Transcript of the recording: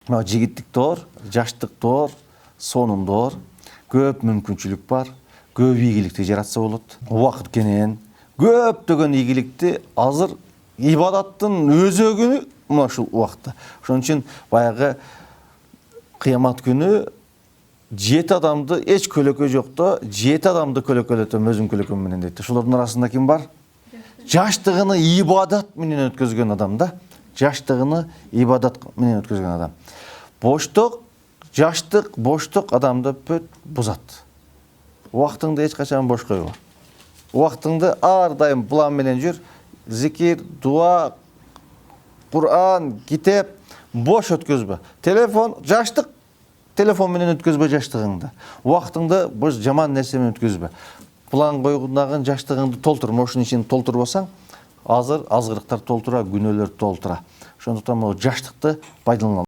жигиттик доор, жаштык доор, сонун доор, көп мүмкүнчүлүк бар, көп ийгиликти жаратса болот. Убакыт кенен көптөгөн ийгиликти азыр ибадаттын өзөгүнү мына ушул убакытта. Ошон үчүн баягы кыямат күнү 7 адамды эч көлөкө жокто, 7 адамды көлөкөлөтөм өзүм көлөкөм менен дейт. Ошолордун арасында ким бар? Жаштыгыны ибадат менен өткөзгөн адам да. Жаштыгыны ибадат менен өткөзгөн адам. Боштук, жаштык, боштук адамды пөт бузат. Убактыңды эч качан бош койбо. Убактыңды ар дайым план менен жүр. Зикир, дуа, Кур'ан, китеп бош өткөзбө. Телефон, жаштык, телефон менен өткөзбө жаштыгыңды. Убактыңды бош жаман нерсе менен өткөзбө. План койгондагы жаштыгыңды толтур. Ошонун ичин толтурбасаң, азыр азгырыктар толтура, күнөөлөр толтура. Ошондуктан жаштыкты пайдалана